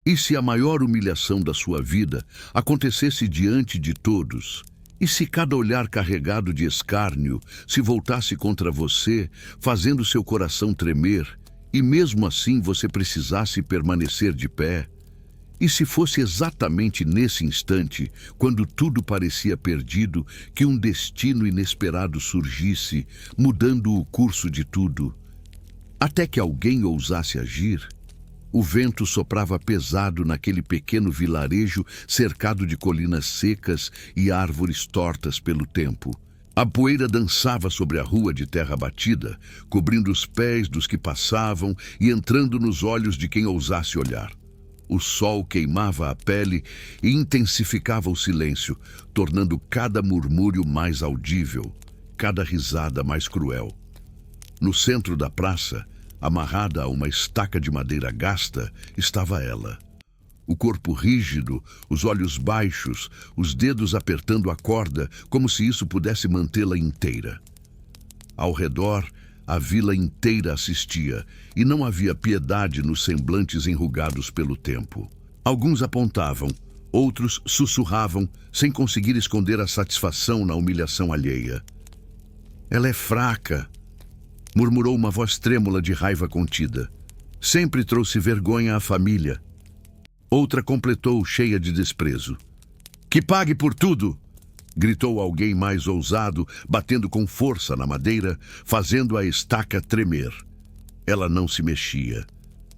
E se a maior humilhação da sua vida acontecesse diante de todos? E se cada olhar carregado de escárnio se voltasse contra você, fazendo seu coração tremer, e mesmo assim você precisasse permanecer de pé? E se fosse exatamente nesse instante, quando tudo parecia perdido, que um destino inesperado surgisse, mudando o curso de tudo? Até que alguém ousasse agir? O vento soprava pesado naquele pequeno vilarejo cercado de colinas secas e árvores tortas pelo tempo. A poeira dançava sobre a rua de terra batida, cobrindo os pés dos que passavam e entrando nos olhos de quem ousasse olhar. O sol queimava a pele e intensificava o silêncio, tornando cada murmúrio mais audível, cada risada mais cruel. No centro da praça, amarrada a uma estaca de madeira gasta, estava ela. O corpo rígido, os olhos baixos, os dedos apertando a corda, como se isso pudesse mantê-la inteira. Ao redor, a vila inteira assistia, e não havia piedade nos semblantes enrugados pelo tempo. Alguns apontavam, outros sussurravam, sem conseguir esconder a satisfação na humilhação alheia. "Ela é fraca", murmurou uma voz trêmula de raiva contida. "Sempre trouxe vergonha à família." Outra completou, cheia de desprezo. "Que pague por tudo!" gritou alguém mais ousado, batendo com força na madeira, fazendo a estaca tremer. Ela não se mexia,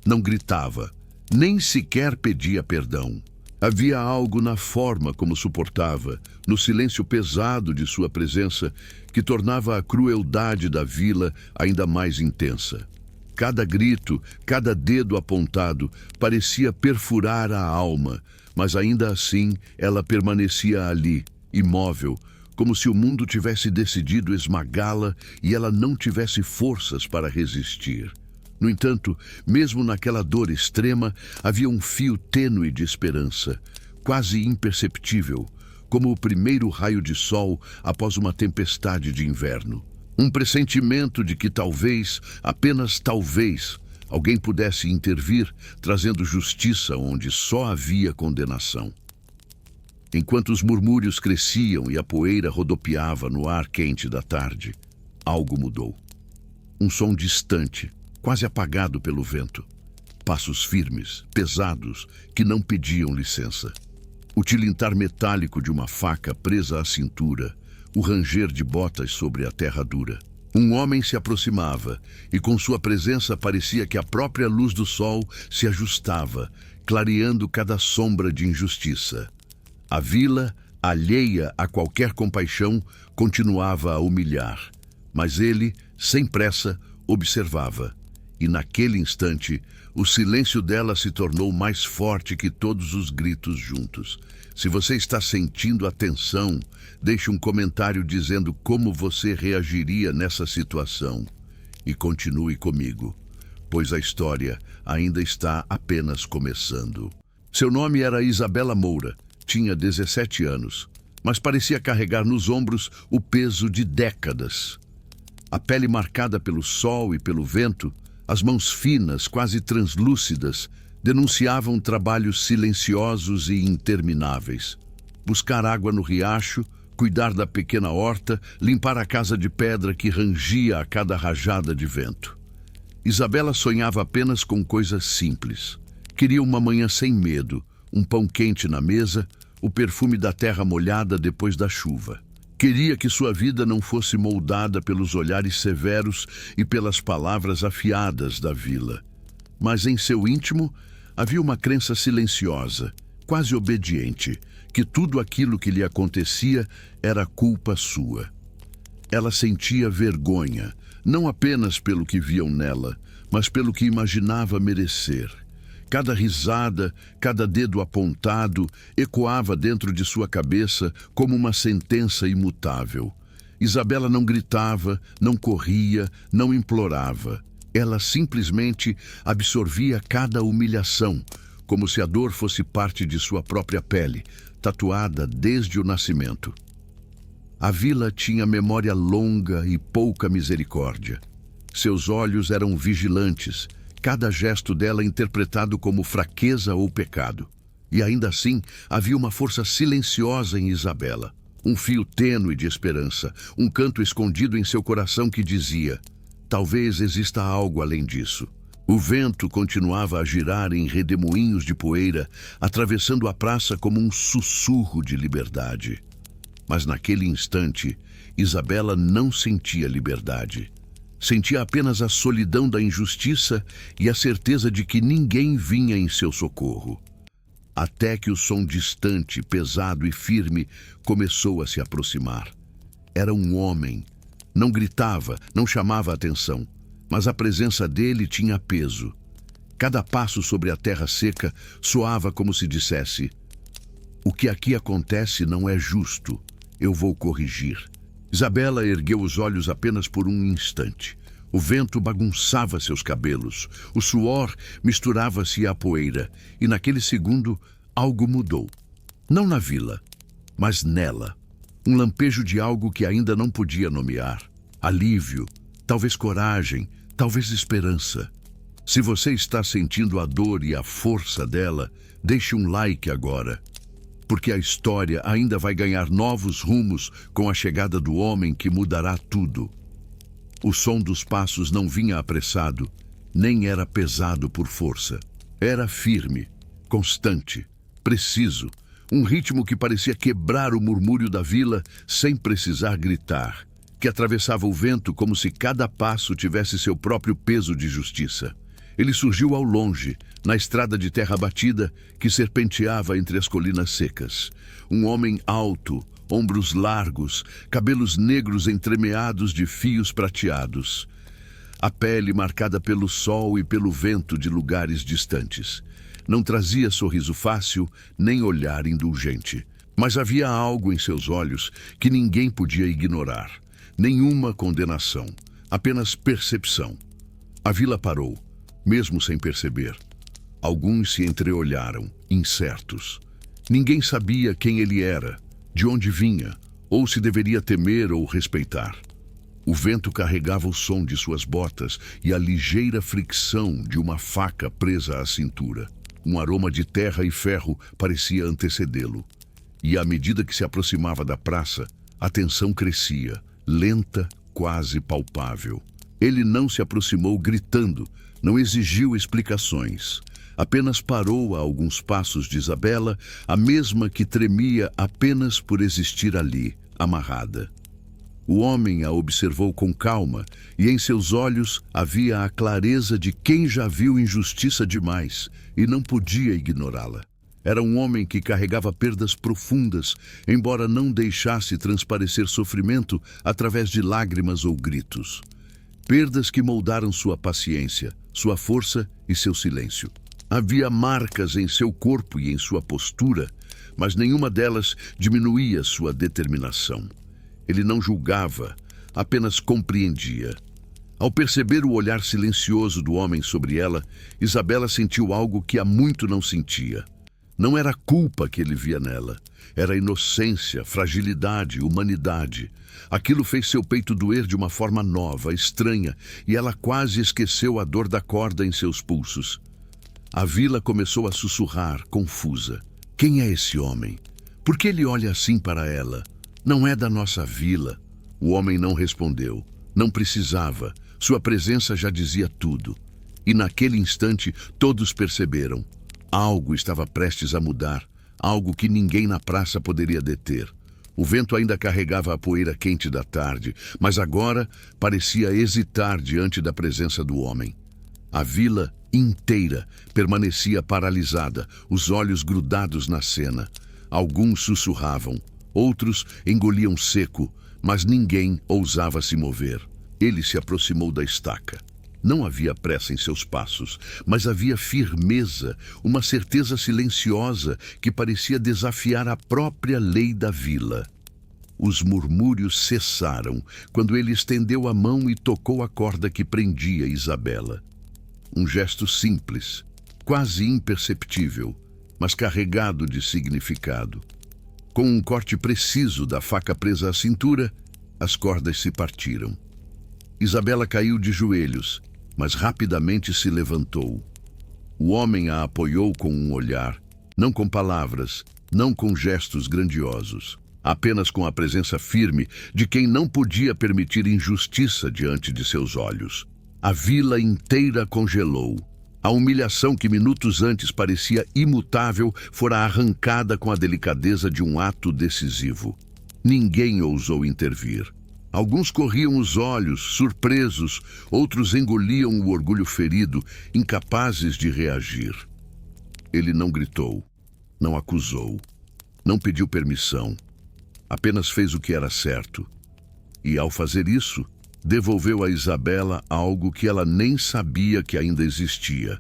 não gritava, nem sequer pedia perdão. Havia algo na forma como suportava, no silêncio pesado de sua presença, que tornava a crueldade da vila ainda mais intensa. Cada grito, cada dedo apontado, parecia perfurar a alma, mas ainda assim ela permanecia ali, imóvel, como se o mundo tivesse decidido esmagá-la e ela não tivesse forças para resistir. No entanto, mesmo naquela dor extrema, havia um fio tênue de esperança, quase imperceptível, como o primeiro raio de sol após uma tempestade de inverno. Um pressentimento de que talvez, apenas talvez, alguém pudesse intervir, trazendo justiça onde só havia condenação. Enquanto os murmúrios cresciam e a poeira rodopiava no ar quente da tarde, algo mudou. Um som distante, quase apagado pelo vento. Passos firmes, pesados, que não pediam licença. O tilintar metálico de uma faca presa à cintura, o ranger de botas sobre a terra dura. Um homem se aproximava, e com sua presença parecia que a própria luz do sol se ajustava, clareando cada sombra de injustiça. A vila, alheia a qualquer compaixão, continuava a humilhar, mas ele, sem pressa, observava. E naquele instante, o silêncio dela se tornou mais forte que todos os gritos juntos. Se você está sentindo a tensão, deixe um comentário dizendo como você reagiria nessa situação. E continue comigo, pois a história ainda está apenas começando. Seu nome era Isabela Moura. Tinha 17 anos, mas parecia carregar nos ombros o peso de décadas. A pele marcada pelo sol e pelo vento, as mãos finas, quase translúcidas, denunciavam trabalhos silenciosos e intermináveis. Buscar água no riacho, cuidar da pequena horta, limpar a casa de pedra que rangia a cada rajada de vento. Isabela sonhava apenas com coisas simples. Queria uma manhã sem medo, um pão quente na mesa, o perfume da terra molhada depois da chuva. Queria que sua vida não fosse moldada pelos olhares severos e pelas palavras afiadas da vila. Mas em seu íntimo havia uma crença silenciosa, quase obediente, que tudo aquilo que lhe acontecia era culpa sua. Ela sentia vergonha, não apenas pelo que viam nela, mas pelo que imaginava merecer. Cada risada, cada dedo apontado, ecoava dentro de sua cabeça como uma sentença imutável. Isabela não gritava, não corria, não implorava. Ela simplesmente absorvia cada humilhação, como se a dor fosse parte de sua própria pele, tatuada desde o nascimento. A vila tinha memória longa e pouca misericórdia. Seus olhos eram vigilantes, cada gesto dela interpretado como fraqueza ou pecado. E ainda assim, havia uma força silenciosa em Isabela, um fio tênue de esperança, um canto escondido em seu coração que dizia: talvez exista algo além disso. O vento continuava a girar em redemoinhos de poeira, atravessando a praça como um sussurro de liberdade. Mas naquele instante, Isabela não sentia liberdade. Sentia apenas a solidão da injustiça e a certeza de que ninguém vinha em seu socorro. Até que o som distante, pesado e firme começou a se aproximar. Era um homem. Não gritava, não chamava atenção, mas a presença dele tinha peso. Cada passo sobre a terra seca soava como se dissesse: o que aqui acontece não é justo, eu vou corrigir. Isabela ergueu os olhos apenas por um instante. O vento bagunçava seus cabelos, o suor misturava-se à poeira, e naquele segundo algo mudou. Não na vila, mas nela. Um lampejo de algo que ainda não podia nomear. Alívio, talvez coragem, talvez esperança. Se você está sentindo a dor e a força dela, deixe um like agora, porque a história ainda vai ganhar novos rumos com a chegada do homem que mudará tudo. O som dos passos não vinha apressado, nem era pesado por força. Era firme, constante, preciso, um ritmo que parecia quebrar o murmúrio da vila sem precisar gritar, que atravessava o vento como se cada passo tivesse seu próprio peso de justiça. Ele surgiu ao longe, na estrada de terra batida que serpenteava entre as colinas secas. Um homem alto, ombros largos, cabelos negros entremeados de fios prateados. A pele marcada pelo sol e pelo vento de lugares distantes. Não trazia sorriso fácil, nem olhar indulgente. Mas havia algo em seus olhos que ninguém podia ignorar. Nenhuma condenação, apenas percepção. A vila parou, mesmo sem perceber. Alguns se entreolharam, incertos. Ninguém sabia quem ele era, de onde vinha, ou se deveria temer ou respeitar. O vento carregava o som de suas botas e a ligeira fricção de uma faca presa à cintura. Um aroma de terra e ferro parecia antecedê-lo. E à medida que se aproximava da praça, a tensão crescia, lenta, quase palpável. Ele não se aproximou gritando, não exigiu explicações. Apenas parou a alguns passos de Isabela, a mesma que tremia apenas por existir ali, amarrada. O homem a observou com calma e em seus olhos havia a clareza de quem já viu injustiça demais e não podia ignorá-la. Era um homem que carregava perdas profundas, embora não deixasse transparecer sofrimento através de lágrimas ou gritos. Perdas que moldaram sua paciência, sua força e seu silêncio. Havia marcas em seu corpo e em sua postura, mas nenhuma delas diminuía sua determinação. Ele não julgava, apenas compreendia. Ao perceber o olhar silencioso do homem sobre ela, Isabela sentiu algo que há muito não sentia. Não era culpa que ele via nela. Era inocência, fragilidade, humanidade. Aquilo fez seu peito doer de uma forma nova, estranha, e ela quase esqueceu a dor da corda em seus pulsos. A vila começou a sussurrar, confusa. Quem é esse homem? Por que ele olha assim para ela? Não é da nossa vila. O homem não respondeu. Não precisava. Sua presença já dizia tudo. E naquele instante, todos perceberam. Algo estava prestes a mudar. Algo que ninguém na praça poderia deter. O vento ainda carregava a poeira quente da tarde, mas agora parecia hesitar diante da presença do homem. A vila inteira permanecia paralisada, os olhos grudados na cena. Alguns sussurravam, outros engoliam seco, mas ninguém ousava se mover. Ele se aproximou da estaca. Não havia pressa em seus passos, mas havia firmeza, uma certeza silenciosa que parecia desafiar a própria lei da vila. Os murmúrios cessaram quando ele estendeu a mão e tocou a corda que prendia Isabela. Um gesto simples, quase imperceptível, mas carregado de significado. Com um corte preciso da faca presa à cintura, as cordas se partiram. Isabela caiu de joelhos mas rapidamente se levantou. O homem a apoiou com um olhar, não com palavras, não com gestos grandiosos, apenas com a presença firme de quem não podia permitir injustiça diante de seus olhos. A vila inteira congelou. A humilhação que minutos antes parecia imutável fora arrancada com a delicadeza de um ato decisivo. Ninguém ousou intervir. Alguns corriam os olhos, surpresos, outros engoliam o orgulho ferido, incapazes de reagir. Ele não gritou, não acusou, não pediu permissão. Apenas fez o que era certo. E, ao fazer isso, devolveu a Isabela algo que ela nem sabia que ainda existia: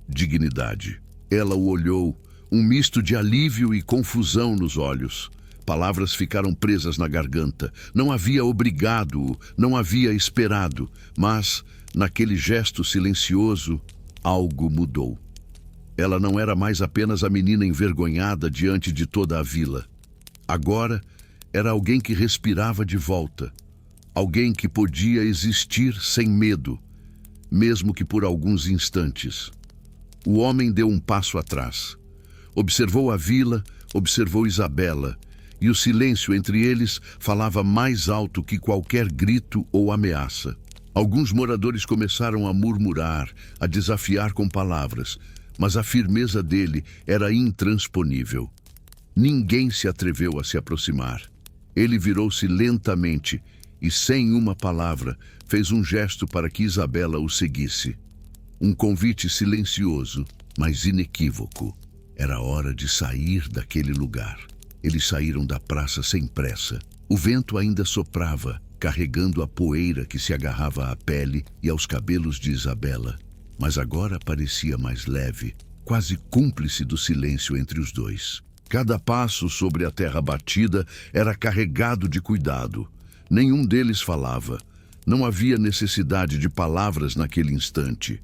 dignidade. Ela o olhou, um misto de alívio e confusão nos olhos. Palavras ficaram presas na garganta. Não havia obrigado-o, não havia esperado, mas, naquele gesto silencioso, algo mudou. Ela não era mais apenas a menina envergonhada diante de toda a vila. Agora, era alguém que respirava de volta. Alguém que podia existir sem medo, mesmo que por alguns instantes. O homem deu um passo atrás. Observou a vila, observou Isabela, e o silêncio entre eles falava mais alto que qualquer grito ou ameaça. Alguns moradores começaram a murmurar, a desafiar com palavras, mas a firmeza dele era intransponível. Ninguém se atreveu a se aproximar. Ele virou-se lentamente e, sem uma palavra, fez um gesto para que Isabela o seguisse. Um convite silencioso, mas inequívoco. Era hora de sair daquele lugar. Eles saíram da praça sem pressa. O vento ainda soprava, carregando a poeira que se agarrava à pele e aos cabelos de Isabela. Mas agora parecia mais leve, quase cúmplice do silêncio entre os dois. Cada passo sobre a terra batida era carregado de cuidado. Nenhum deles falava. Não havia necessidade de palavras naquele instante.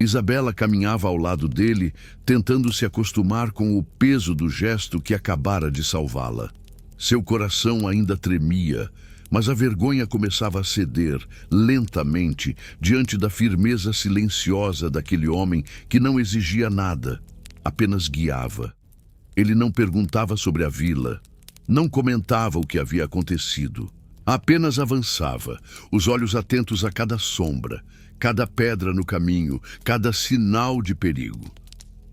Isabela caminhava ao lado dele, tentando se acostumar com o peso do gesto que acabara de salvá-la. Seu coração ainda tremia, mas a vergonha começava a ceder, lentamente, diante da firmeza silenciosa daquele homem que não exigia nada, apenas guiava. Ele não perguntava sobre a vila, não comentava o que havia acontecido. Apenas avançava, os olhos atentos a cada sombra, cada pedra no caminho, cada sinal de perigo.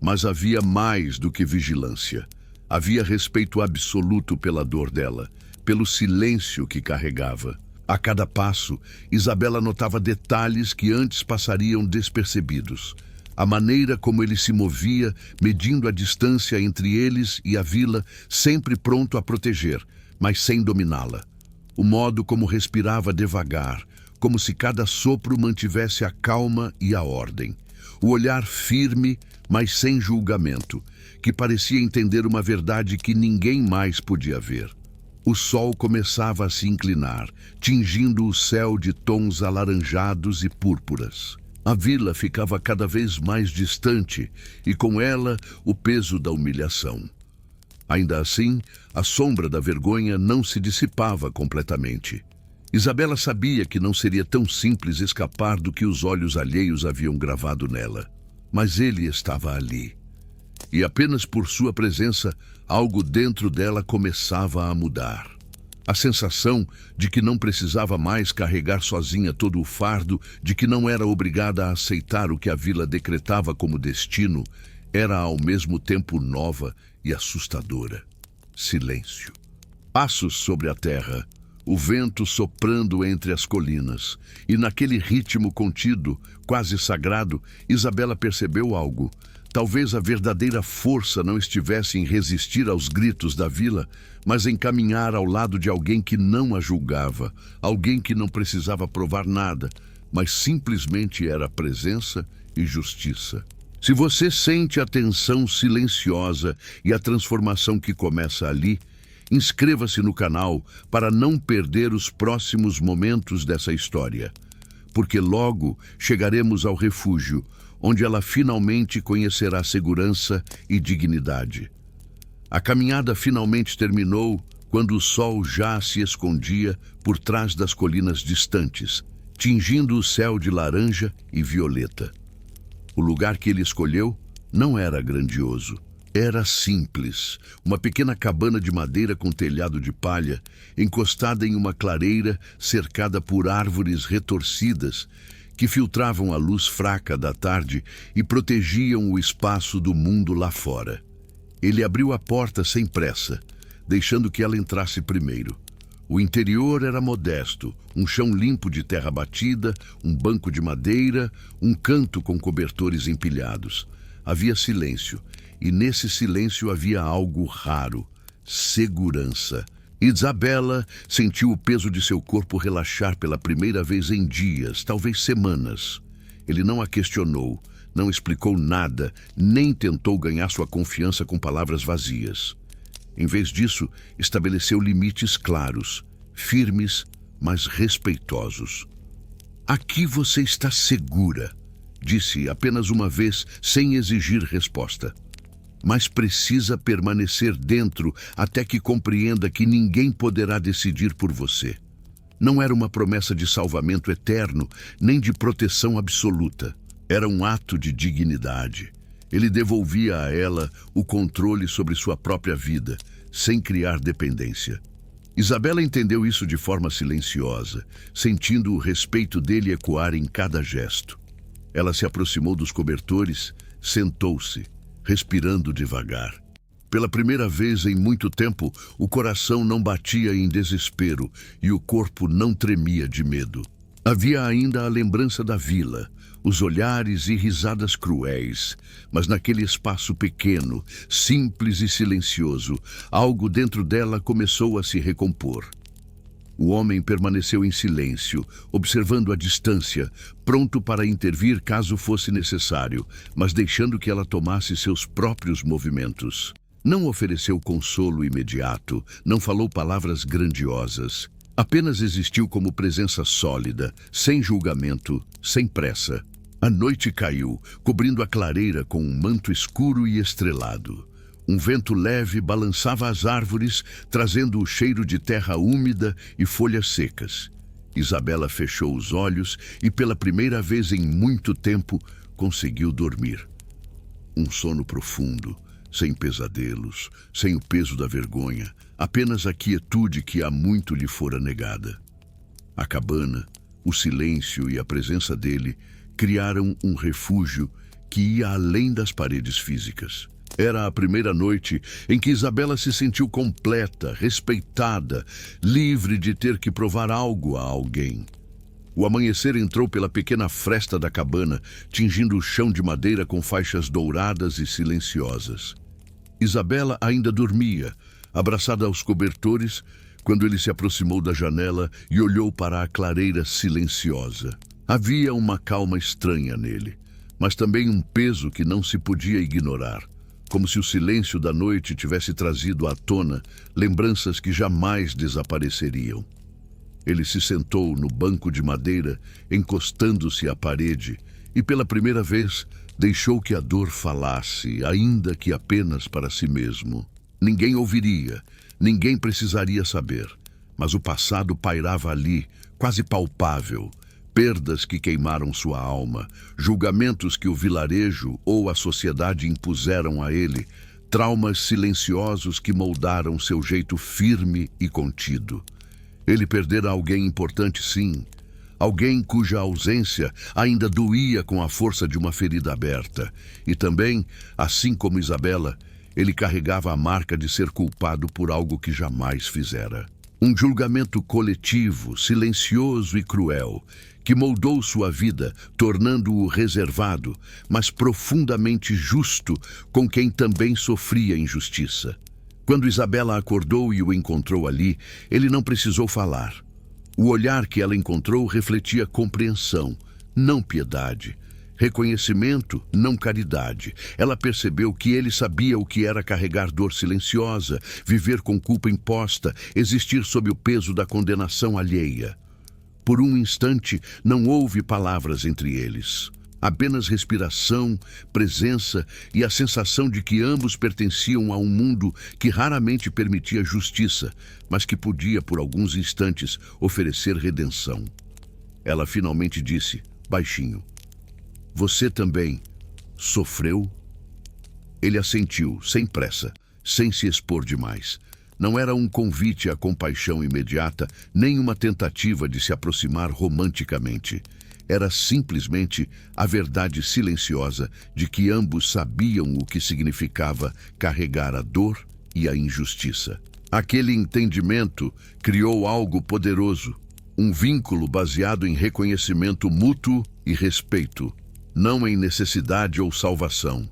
Mas havia mais do que vigilância. Havia respeito absoluto pela dor dela, pelo silêncio que carregava. A cada passo, Isabela notava detalhes que antes passariam despercebidos. A maneira como ele se movia, medindo a distância entre eles e a vila, sempre pronto a proteger, mas sem dominá-la. O modo como respirava devagar, como se cada sopro mantivesse a calma e a ordem. O olhar firme, mas sem julgamento, que parecia entender uma verdade que ninguém mais podia ver. O sol começava a se inclinar, tingindo o céu de tons alaranjados e púrpuras. A vila ficava cada vez mais distante e, com ela, o peso da humilhação. Ainda assim, a sombra da vergonha não se dissipava completamente. Isabela sabia que não seria tão simples escapar do que os olhos alheios haviam gravado nela. Mas ele estava ali. E apenas por sua presença, algo dentro dela começava a mudar. A sensação de que não precisava mais carregar sozinha todo o fardo, de que não era obrigada a aceitar o que a vila decretava como destino, era ao mesmo tempo nova e assustadora. Silêncio. Passos sobre a terra, o vento soprando entre as colinas, e naquele ritmo contido, quase sagrado, Isabela percebeu algo. Talvez a verdadeira força não estivesse em resistir aos gritos da vila, mas em caminhar ao lado de alguém que não a julgava, alguém que não precisava provar nada, mas simplesmente era presença e justiça. Se você sente a tensão silenciosa e a transformação que começa ali, inscreva-se no canal para não perder os próximos momentos dessa história, porque logo chegaremos ao refúgio, onde ela finalmente conhecerá segurança e dignidade. A caminhada finalmente terminou quando o sol já se escondia por trás das colinas distantes, tingindo o céu de laranja e violeta. O lugar que ele escolheu não era grandioso. Era simples, uma pequena cabana de madeira com telhado de palha, encostada em uma clareira cercada por árvores retorcidas que filtravam a luz fraca da tarde e protegiam o espaço do mundo lá fora. Ele abriu a porta sem pressa, deixando que ela entrasse primeiro. O interior era modesto, um chão limpo de terra batida, um banco de madeira, um canto com cobertores empilhados. Havia silêncio, e nesse silêncio havia algo raro: segurança. Isabela sentiu o peso de seu corpo relaxar pela primeira vez em dias, talvez semanas. Ele não a questionou, não explicou nada, nem tentou ganhar sua confiança com palavras vazias. Em vez disso, estabeleceu limites claros, firmes, mas respeitosos. "Aqui você está segura", disse apenas uma vez, sem exigir resposta. "Mas precisa permanecer dentro até que compreenda que ninguém poderá decidir por você." Não era uma promessa de salvamento eterno, nem de proteção absoluta. Era um ato de dignidade. Ele devolvia a ela o controle sobre sua própria vida, sem criar dependência. Isabela entendeu isso de forma silenciosa, sentindo o respeito dele ecoar em cada gesto. Ela se aproximou dos cobertores, sentou-se, respirando devagar. Pela primeira vez em muito tempo, o coração não batia em desespero e o corpo não tremia de medo. Havia ainda a lembrança da vila, os olhares e risadas cruéis, mas naquele espaço pequeno, simples e silencioso, algo dentro dela começou a se recompor. O homem permaneceu em silêncio, observando a distância, pronto para intervir caso fosse necessário, mas deixando que ela tomasse seus próprios movimentos. Não ofereceu consolo imediato, não falou palavras grandiosas. Apenas existiu como presença sólida, sem julgamento, sem pressa. A noite caiu, cobrindo a clareira com um manto escuro e estrelado. Um vento leve balançava as árvores, trazendo o cheiro de terra úmida e folhas secas. Isabela fechou os olhos e, pela primeira vez em muito tempo, conseguiu dormir. Um sono profundo, sem pesadelos, sem o peso da vergonha, apenas a quietude que há muito lhe fora negada. A cabana, o silêncio e a presença dele criaram um refúgio que ia além das paredes físicas. Era a primeira noite em que Isabela se sentiu completa, respeitada, livre de ter que provar algo a alguém. O amanhecer entrou pela pequena fresta da cabana, tingindo o chão de madeira com faixas douradas e silenciosas. Isabela ainda dormia, abraçada aos cobertores, quando ele se aproximou da janela e olhou para a clareira silenciosa. Havia uma calma estranha nele, mas também um peso que não se podia ignorar, como se o silêncio da noite tivesse trazido à tona lembranças que jamais desapareceriam. Ele se sentou no banco de madeira, encostando-se à parede, e pela primeira vez deixou que a dor falasse, ainda que apenas para si mesmo. Ninguém ouviria, ninguém precisaria saber, mas o passado pairava ali, quase palpável. Perdas que queimaram sua alma, julgamentos que o vilarejo ou a sociedade impuseram a ele, traumas silenciosos que moldaram seu jeito firme e contido. Ele perdera alguém importante, sim. Alguém cuja ausência ainda doía com a força de uma ferida aberta. E também, assim como Isabela, ele carregava a marca de ser culpado por algo que jamais fizera. Um julgamento coletivo, silencioso e cruel, que moldou sua vida, tornando-o reservado, mas profundamente justo com quem também sofria injustiça. Quando Isabela acordou e o encontrou ali, ele não precisou falar. O olhar que ela encontrou refletia compreensão, não piedade. Reconhecimento, não caridade. Ela percebeu que ele sabia o que era carregar dor silenciosa, viver com culpa imposta, existir sob o peso da condenação alheia. Por um instante, não houve palavras entre eles. Apenas respiração, presença e a sensação de que ambos pertenciam a um mundo que raramente permitia justiça, mas que podia, por alguns instantes, oferecer redenção. Ela finalmente disse, baixinho: "Você também sofreu?" Ele assentiu, sem pressa, sem se expor demais. Não era um convite à compaixão imediata, nem uma tentativa de se aproximar romanticamente. Era simplesmente a verdade silenciosa de que ambos sabiam o que significava carregar a dor e a injustiça. Aquele entendimento criou algo poderoso, um vínculo baseado em reconhecimento mútuo e respeito, não em necessidade ou salvação.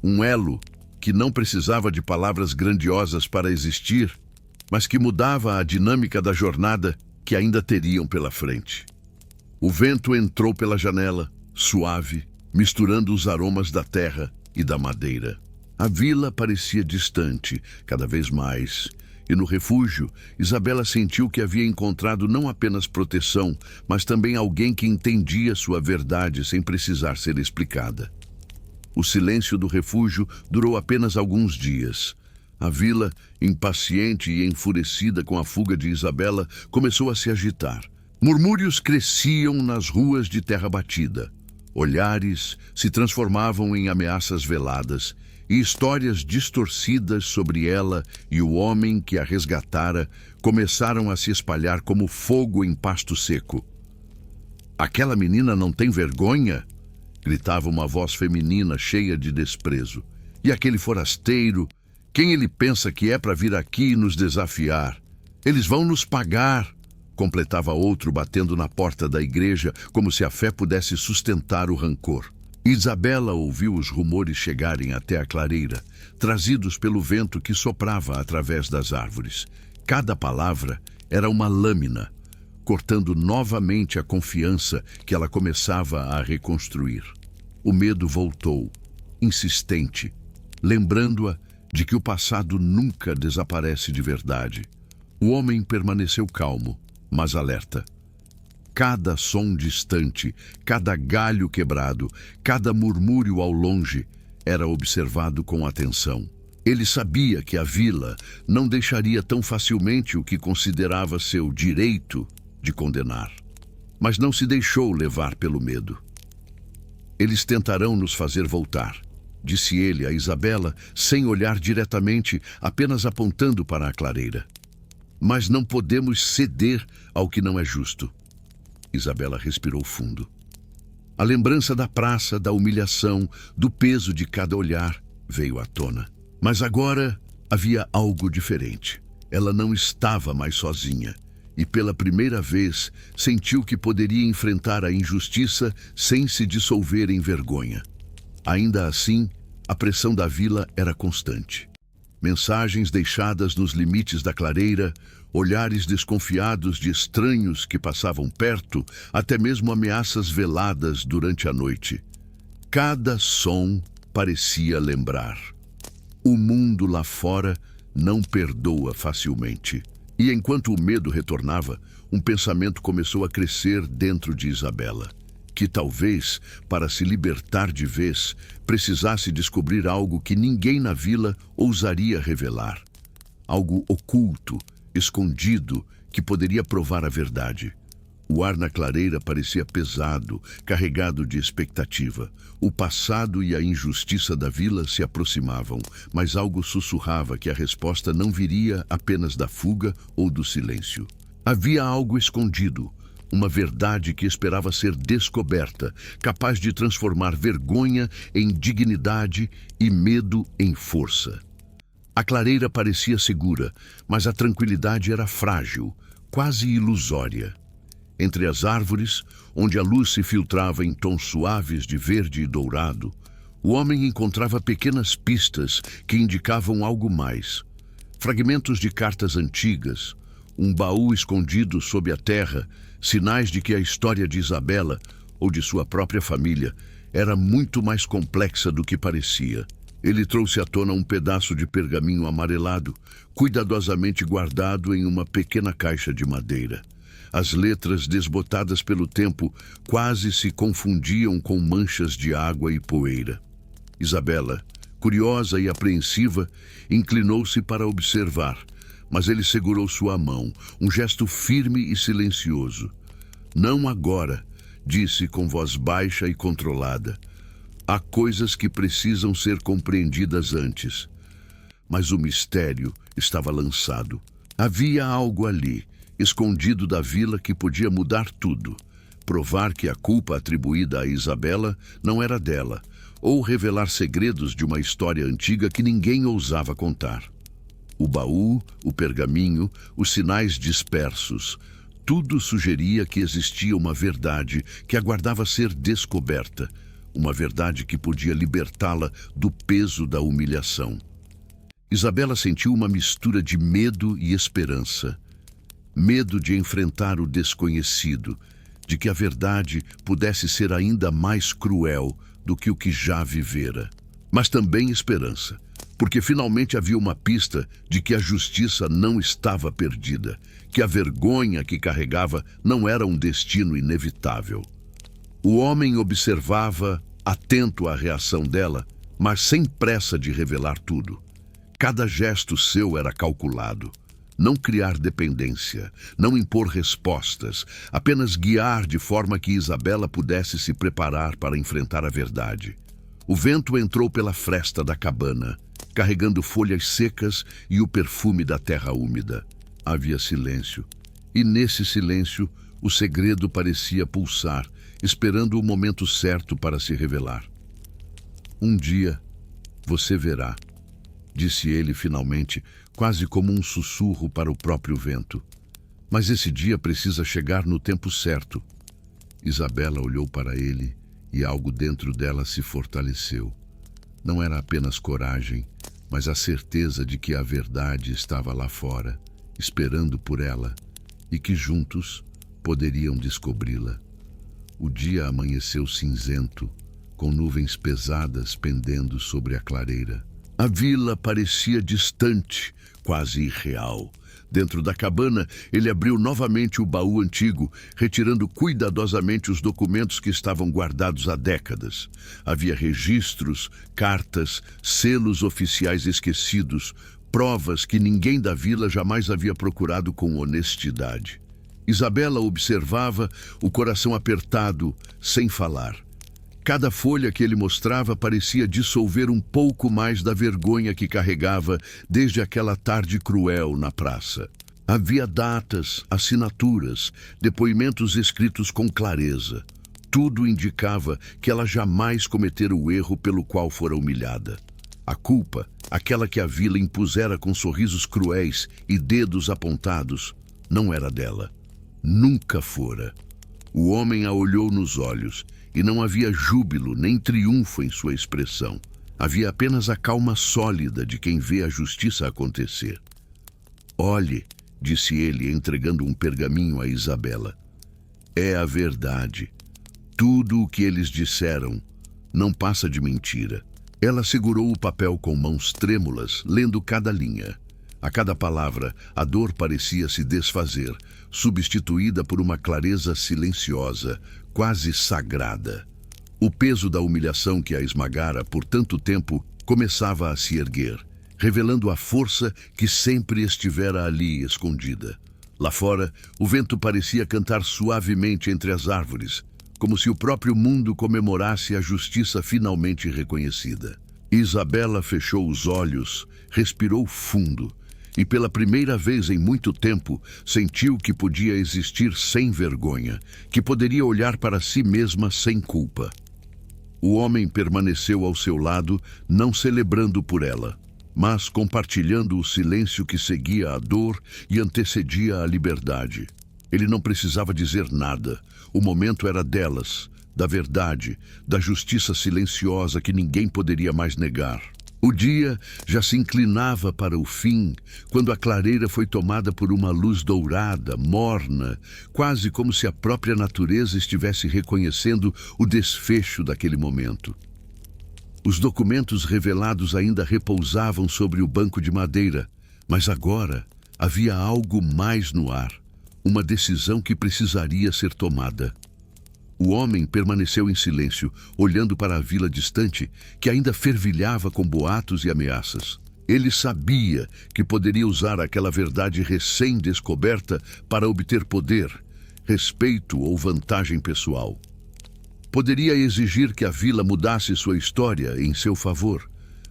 Um elo que não precisava de palavras grandiosas para existir, mas que mudava a dinâmica da jornada que ainda teriam pela frente. O vento entrou pela janela, suave, misturando os aromas da terra e da madeira. A vila parecia distante, cada vez mais, e no refúgio, Isabela sentiu que havia encontrado não apenas proteção, mas também alguém que entendia sua verdade sem precisar ser explicada. O silêncio do refúgio durou apenas alguns dias. A vila, impaciente e enfurecida com a fuga de Isabela, começou a se agitar. Murmúrios cresciam nas ruas de terra batida. Olhares se transformavam em ameaças veladas e histórias distorcidas sobre ela e o homem que a resgatara começaram a se espalhar como fogo em pasto seco. "Aquela menina não tem vergonha?" gritava uma voz feminina cheia de desprezo. "E aquele forasteiro, quem ele pensa que é para vir aqui e nos desafiar? Eles vão nos pagar!" completava outro, batendo na porta da igreja, como se a fé pudesse sustentar o rancor. Isabela ouviu os rumores chegarem até a clareira, trazidos pelo vento que soprava através das árvores. Cada palavra era uma lâmina, cortando novamente a confiança que ela começava a reconstruir. O medo voltou, insistente, lembrando-a de que o passado nunca desaparece de verdade. O homem permaneceu calmo, mas alerta. Cada som distante, cada galho quebrado, cada murmúrio ao longe era observado com atenção. Ele sabia que a vila não deixaria tão facilmente o que considerava seu direito de condenar, mas não se deixou levar pelo medo. "Eles tentarão nos fazer voltar", disse ele a Isabela, sem olhar diretamente, apenas apontando para a clareira. "Mas não podemos ceder ao que não é justo." Isabela respirou fundo. A lembrança da praça, da humilhação, do peso de cada olhar veio à tona. Mas agora havia algo diferente. Ela não estava mais sozinha e, pela primeira vez, sentiu que poderia enfrentar a injustiça sem se dissolver em vergonha. Ainda assim, a pressão da vila era constante. Mensagens deixadas nos limites da clareira, olhares desconfiados de estranhos que passavam perto, até mesmo ameaças veladas durante a noite. Cada som parecia lembrar: o mundo lá fora não perdoa facilmente. E enquanto o medo retornava, um pensamento começou a crescer dentro de Isabela, que talvez, para se libertar de vez, precisasse descobrir algo que ninguém na vila ousaria revelar. Algo oculto, escondido, que poderia provar a verdade. O ar na clareira parecia pesado, carregado de expectativa. O passado e a injustiça da vila se aproximavam, mas algo sussurrava que a resposta não viria apenas da fuga ou do silêncio. Havia algo escondido, uma verdade que esperava ser descoberta, capaz de transformar vergonha em dignidade e medo em força. A clareira parecia segura, mas a tranquilidade era frágil, quase ilusória. Entre as árvores, onde a luz se filtrava em tons suaves de verde e dourado, o homem encontrava pequenas pistas que indicavam algo mais. Fragmentos de cartas antigas, um baú escondido sob a terra, sinais de que a história de Isabela, ou de sua própria família, era muito mais complexa do que parecia. Ele trouxe à tona um pedaço de pergaminho amarelado, cuidadosamente guardado em uma pequena caixa de madeira. As letras, desbotadas pelo tempo, quase se confundiam com manchas de água e poeira. Isabela, curiosa e apreensiva, inclinou-se para observar, mas ele segurou sua mão, um gesto firme e silencioso. Não agora, disse com voz baixa e controlada. Há coisas que precisam ser compreendidas antes. Mas o mistério estava lançado. Havia algo ali, escondido da vila, que podia mudar tudo. Provar que a culpa atribuída a Isabela não era dela, ou revelar segredos de uma história antiga que ninguém ousava contar. O baú, o pergaminho, os sinais dispersos, tudo sugeria que existia uma verdade que aguardava ser descoberta, uma verdade que podia libertá-la do peso da humilhação. Isabela sentiu uma mistura de medo e esperança. Medo de enfrentar o desconhecido, de que a verdade pudesse ser ainda mais cruel do que o que já vivera. Mas também esperança, porque finalmente havia uma pista de que a justiça não estava perdida, que a vergonha que carregava não era um destino inevitável. O homem observava, atento à reação dela, mas sem pressa de revelar tudo. Cada gesto seu era calculado. Não criar dependência, não impor respostas, apenas guiar de forma que Isabela pudesse se preparar para enfrentar a verdade. O vento entrou pela fresta da cabana, carregando folhas secas e o perfume da terra úmida. Havia silêncio, e nesse silêncio o segredo parecia pulsar, esperando o momento certo para se revelar. Um dia você verá, disse ele finalmente, quase como um sussurro para o próprio vento. Mas esse dia precisa chegar no tempo certo. Isabela olhou para ele e algo dentro dela se fortaleceu. Não era apenas coragem, mas a certeza de que a verdade estava lá fora, esperando por ela, e que juntos poderiam descobri-la. O dia amanheceu cinzento, com nuvens pesadas pendendo sobre a clareira. A vila parecia distante, quase irreal. Dentro da cabana, ele abriu novamente o baú antigo, retirando cuidadosamente os documentos que estavam guardados há décadas. Havia registros, cartas, selos oficiais esquecidos, provas que ninguém da vila jamais havia procurado com honestidade. Isabela observava, o coração apertado, sem falar. Cada folha que ele mostrava parecia dissolver um pouco mais da vergonha que carregava desde aquela tarde cruel na praça. Havia datas, assinaturas, depoimentos escritos com clareza. Tudo indicava que ela jamais cometera o erro pelo qual fora humilhada. A culpa, aquela que a vila impusera com sorrisos cruéis e dedos apontados, não era dela. Nunca fora. O homem a olhou nos olhos, e não havia júbilo nem triunfo em sua expressão. Havia apenas a calma sólida de quem vê a justiça acontecer. Olhe, disse ele, entregando um pergaminho a Isabela. É a verdade. Tudo o que eles disseram não passa de mentira. Ela segurou o papel com mãos trêmulas, lendo cada linha. A cada palavra, a dor parecia se desfazer, substituída por uma clareza silenciosa, quase sagrada. O peso da humilhação que a esmagara por tanto tempo começava a se erguer, revelando a força que sempre estivera ali escondida. Lá fora, o vento parecia cantar suavemente entre as árvores, como se o próprio mundo comemorasse a justiça finalmente reconhecida. Isabela fechou os olhos, respirou fundo, e pela primeira vez em muito tempo sentiu que podia existir sem vergonha, que poderia olhar para si mesma sem culpa. O homem permaneceu ao seu lado, não celebrando por ela, mas compartilhando o silêncio que seguia a dor e antecedia a liberdade. Ele não precisava dizer nada. O momento era delas, da verdade, da justiça silenciosa que ninguém poderia mais negar. O dia já se inclinava para o fim, quando a clareira foi tomada por uma luz dourada, morna, quase como se a própria natureza estivesse reconhecendo o desfecho daquele momento. Os documentos revelados ainda repousavam sobre o banco de madeira, mas agora havia algo mais no ar, uma decisão que precisaria ser tomada. O homem permaneceu em silêncio, olhando para a vila distante, que ainda fervilhava com boatos e ameaças. Ele sabia que poderia usar aquela verdade recém-descoberta para obter poder, respeito ou vantagem pessoal. Poderia exigir que a vila mudasse sua história em seu favor.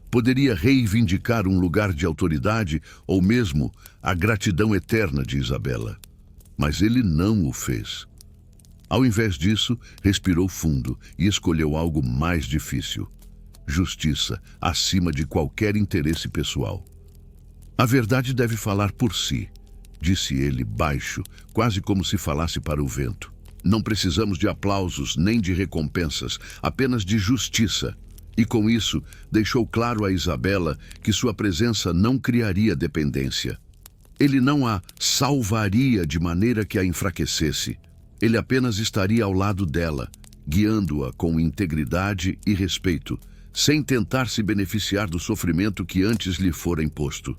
Poderia reivindicar um lugar de autoridade ou mesmo a gratidão eterna de Isabela. Mas ele não o fez. Ao invés disso, respirou fundo e escolheu algo mais difícil: justiça acima de qualquer interesse pessoal. A verdade deve falar por si, disse ele baixo, quase como se falasse para o vento. Não precisamos de aplausos nem de recompensas, apenas de justiça. E com isso, deixou claro a Isabela que sua presença não criaria dependência. Ele não a salvaria de maneira que a enfraquecesse. Ele apenas estaria ao lado dela, guiando-a com integridade e respeito, sem tentar se beneficiar do sofrimento que antes lhe fora imposto.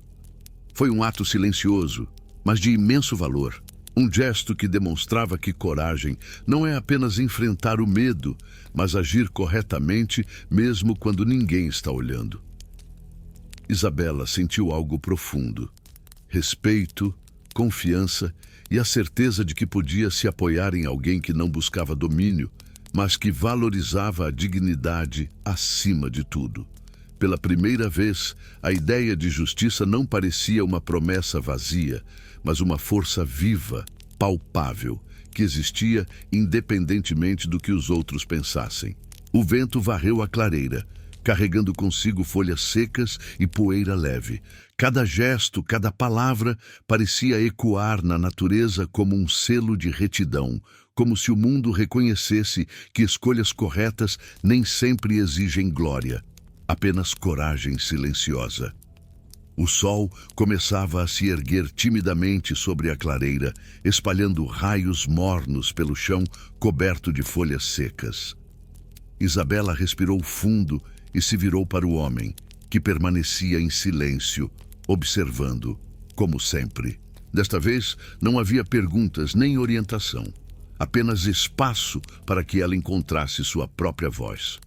Foi um ato silencioso, mas de imenso valor. Um gesto que demonstrava que coragem não é apenas enfrentar o medo, mas agir corretamente mesmo quando ninguém está olhando. Isabela sentiu algo profundo: respeito, confiança e a certeza de que podia se apoiar em alguém que não buscava domínio, mas que valorizava a dignidade acima de tudo. Pela primeira vez, a ideia de justiça não parecia uma promessa vazia, mas uma força viva, palpável, que existia independentemente do que os outros pensassem. O vento varreu a clareira, carregando consigo folhas secas e poeira leve. Cada gesto, cada palavra parecia ecoar na natureza como um selo de retidão, como se o mundo reconhecesse que escolhas corretas nem sempre exigem glória, apenas coragem silenciosa. O sol começava a se erguer timidamente sobre a clareira, espalhando raios mornos pelo chão coberto de folhas secas. Isabela respirou fundo e se virou para o homem, que permanecia em silêncio, observando, como sempre. Desta vez, não havia perguntas nem orientação, apenas espaço para que ela encontrasse sua própria voz.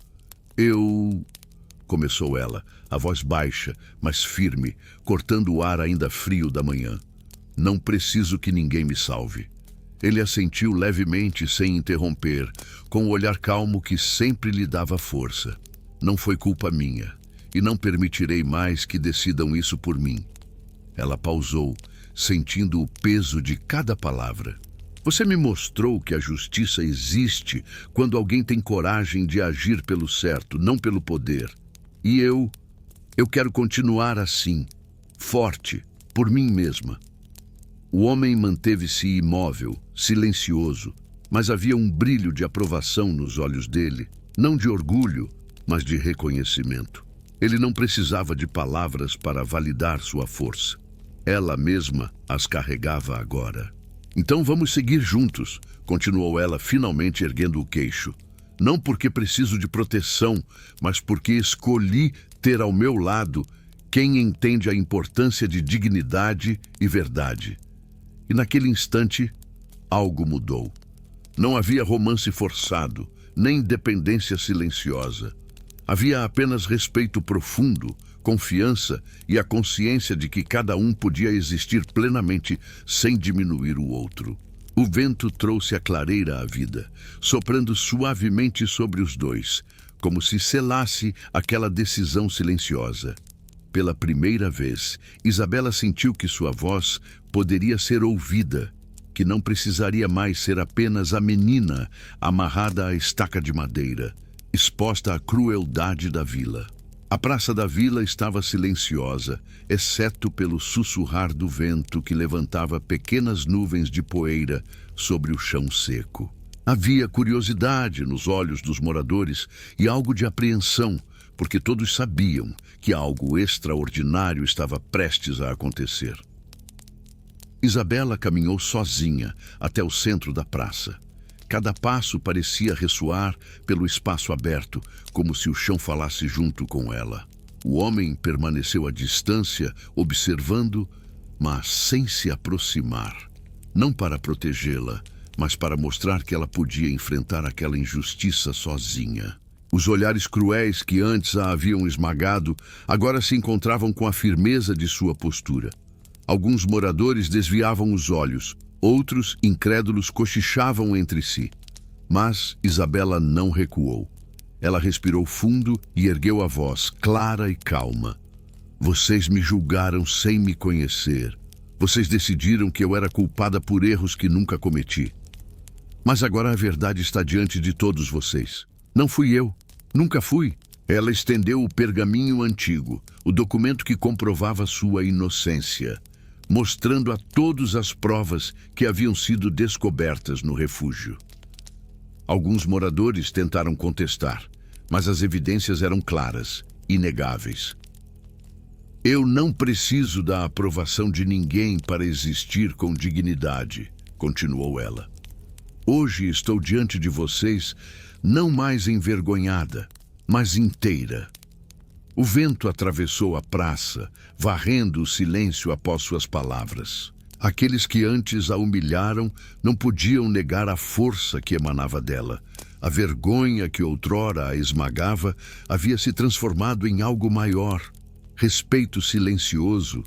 Começou ela, a voz baixa, mas firme, cortando o ar ainda frio da manhã. Não preciso que ninguém me salve. Ele assentiu levemente, sem interromper, com o olhar calmo que sempre lhe dava força. Não foi culpa minha, e não permitirei mais que decidam isso por mim. Ela pausou, sentindo o peso de cada palavra. Você me mostrou que a justiça existe quando alguém tem coragem de agir pelo certo, não pelo poder. E eu quero continuar assim, forte, por mim mesma. O homem manteve-se imóvel, silencioso, mas havia um brilho de aprovação nos olhos dele, não de orgulho, mas de reconhecimento. Ele não precisava de palavras para validar sua força. Ela mesma as carregava agora. Então vamos seguir juntos, continuou ela, finalmente erguendo o queixo. Não porque preciso de proteção, mas porque escolhi ter ao meu lado quem entende a importância de dignidade e verdade. E naquele instante, algo mudou. Não havia romance forçado, nem dependência silenciosa. Havia apenas respeito profundo, confiança e a consciência de que cada um podia existir plenamente sem diminuir o outro. O vento trouxe a clareira à vida, soprando suavemente sobre os dois, como se selasse aquela decisão silenciosa. Pela primeira vez, Isabela sentiu que sua voz poderia ser ouvida, que não precisaria mais ser apenas a menina amarrada à estaca de madeira, exposta à crueldade da vila. A praça da vila estava silenciosa, exceto pelo sussurrar do vento que levantava pequenas nuvens de poeira sobre o chão seco. Havia curiosidade nos olhos dos moradores e algo de apreensão, porque todos sabiam que algo extraordinário estava prestes a acontecer. Isabela caminhou sozinha até o centro da praça. Cada passo parecia ressoar pelo espaço aberto, como se o chão falasse junto com ela. O homem permaneceu à distância, observando, mas sem se aproximar. Não para protegê-la, mas para mostrar que ela podia enfrentar aquela injustiça sozinha. Os olhares cruéis que antes a haviam esmagado, agora se encontravam com a firmeza de sua postura. Alguns moradores desviavam os olhos, Outros, incrédulos, cochichavam entre si. Mas Isabela não recuou. Ela respirou fundo e ergueu a voz, clara e calma. Vocês me julgaram sem me conhecer. Vocês decidiram que eu era culpada por erros que nunca cometi. Mas agora a verdade está diante de todos vocês. Não fui eu. Nunca fui. Ela estendeu o pergaminho antigo, o documento que comprovava sua inocência, mostrando a todos as provas que haviam sido descobertas no refúgio. Alguns moradores tentaram contestar, mas as evidências eram claras, inegáveis. Eu não preciso da aprovação de ninguém para existir com dignidade, continuou ela. Hoje estou diante de vocês não mais envergonhada, mas inteira. O vento atravessou a praça, varrendo o silêncio após suas palavras. Aqueles que antes a humilharam não podiam negar a força que emanava dela. A vergonha que outrora a esmagava havia se transformado em algo maior. Respeito silencioso,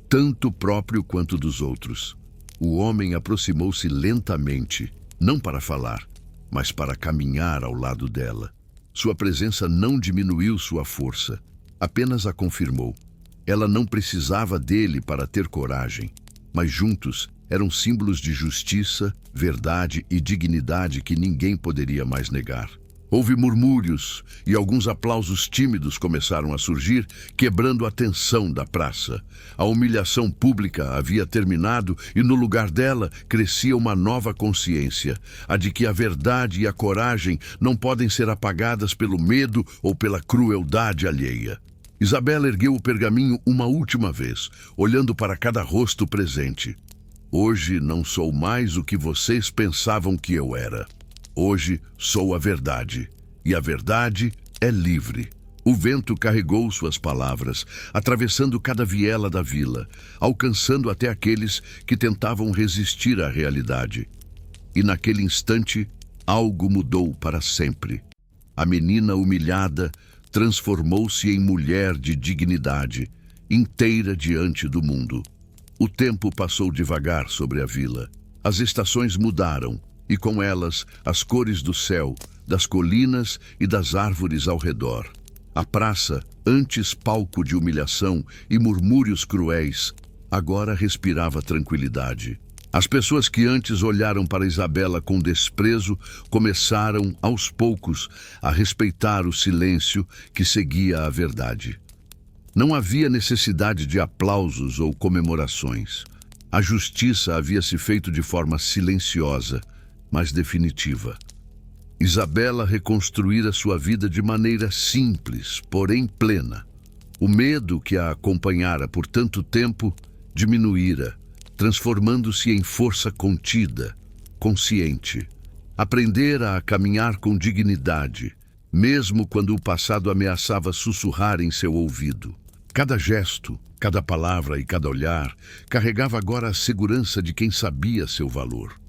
tanto próprio quanto dos outros. O homem aproximou-se lentamente, não para falar, mas para caminhar ao lado dela. Sua presença não diminuiu sua força, apenas a confirmou. Ela não precisava dele para ter coragem, mas juntos eram símbolos de justiça, verdade e dignidade que ninguém poderia mais negar. Houve murmúrios e alguns aplausos tímidos começaram a surgir, quebrando a tensão da praça. A humilhação pública havia terminado e no lugar dela crescia uma nova consciência, a de que a verdade e a coragem não podem ser apagadas pelo medo ou pela crueldade alheia. Isabela ergueu o pergaminho uma última vez, olhando para cada rosto presente. Hoje não sou mais o que vocês pensavam que eu era. Hoje sou a verdade, e a verdade é livre. O vento carregou suas palavras, atravessando cada viela da vila, alcançando até aqueles que tentavam resistir à realidade. E naquele instante, algo mudou para sempre. A menina humilhada transformou-se em mulher de dignidade, inteira diante do mundo. O tempo passou devagar sobre a vila. As estações mudaram, e com elas as cores do céu, das colinas e das árvores ao redor. A praça, antes palco de humilhação e murmúrios cruéis, agora respirava tranquilidade. As pessoas que antes olharam para Isabela com desprezo começaram, aos poucos, a respeitar o silêncio que seguia a verdade. Não havia necessidade de aplausos ou comemorações. A justiça havia se feito de forma silenciosa, mas definitiva. Isabela reconstruíra sua vida de maneira simples, porém plena. O medo que a acompanhara por tanto tempo diminuíra, transformando-se em força contida, consciente. Aprendera a caminhar com dignidade, mesmo quando o passado ameaçava sussurrar em seu ouvido. Cada gesto, cada palavra e cada olhar carregava agora a segurança de quem sabia seu valor.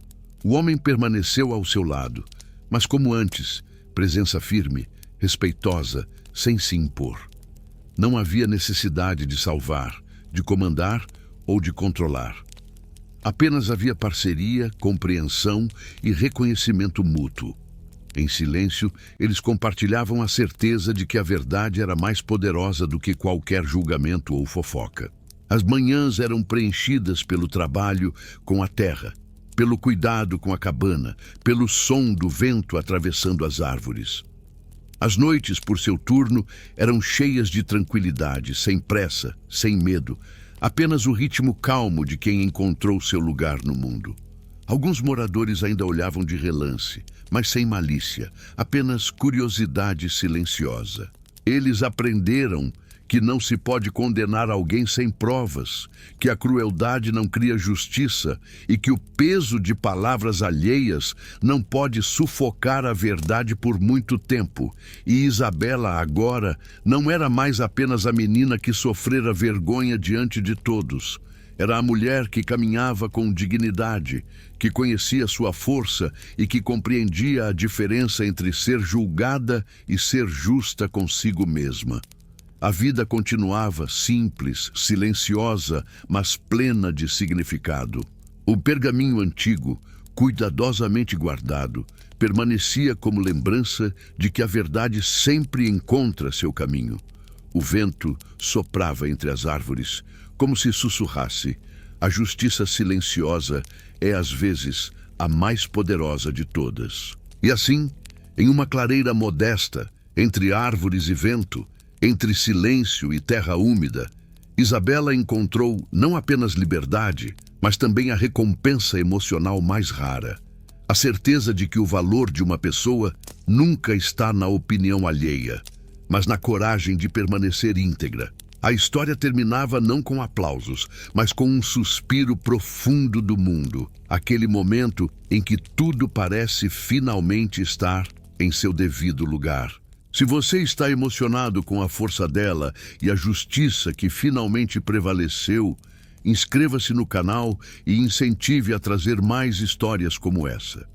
O homem permaneceu ao seu lado, mas como antes, presença firme, respeitosa, sem se impor. Não havia necessidade de salvar, de comandar ou de controlar. Apenas havia parceria, compreensão e reconhecimento mútuo. Em silêncio, eles compartilhavam a certeza de que a verdade era mais poderosa do que qualquer julgamento ou fofoca. As manhãs eram preenchidas pelo trabalho com a terra, pelo cuidado com a cabana, pelo som do vento atravessando as árvores. As noites, por seu turno, eram cheias de tranquilidade, sem pressa, sem medo, apenas o ritmo calmo de quem encontrou seu lugar no mundo. Alguns moradores ainda olhavam de relance, mas sem malícia, apenas curiosidade silenciosa. Eles aprenderam que não se pode condenar alguém sem provas, que a crueldade não cria justiça e que o peso de palavras alheias não pode sufocar a verdade por muito tempo. E Isabela agora não era mais apenas a menina que sofrera vergonha diante de todos. Era a mulher que caminhava com dignidade, que conhecia sua força e que compreendia a diferença entre ser julgada e ser justa consigo mesma. A vida continuava simples, silenciosa, mas plena de significado. O pergaminho antigo, cuidadosamente guardado, permanecia como lembrança de que a verdade sempre encontra seu caminho. O vento soprava entre as árvores, como se sussurrasse: a justiça silenciosa é às vezes a mais poderosa de todas. E assim, em uma clareira modesta, entre árvores e vento, entre silêncio e terra úmida, Isabela encontrou não apenas liberdade, mas também a recompensa emocional mais rara. A certeza de que o valor de uma pessoa nunca está na opinião alheia, mas na coragem de permanecer íntegra. A história terminava não com aplausos, mas com um suspiro profundo do mundo, aquele momento em que tudo parece finalmente estar em seu devido lugar. Se você está emocionado com a força dela e a justiça que finalmente prevaleceu, inscreva-se no canal e incentive a trazer mais histórias como essa.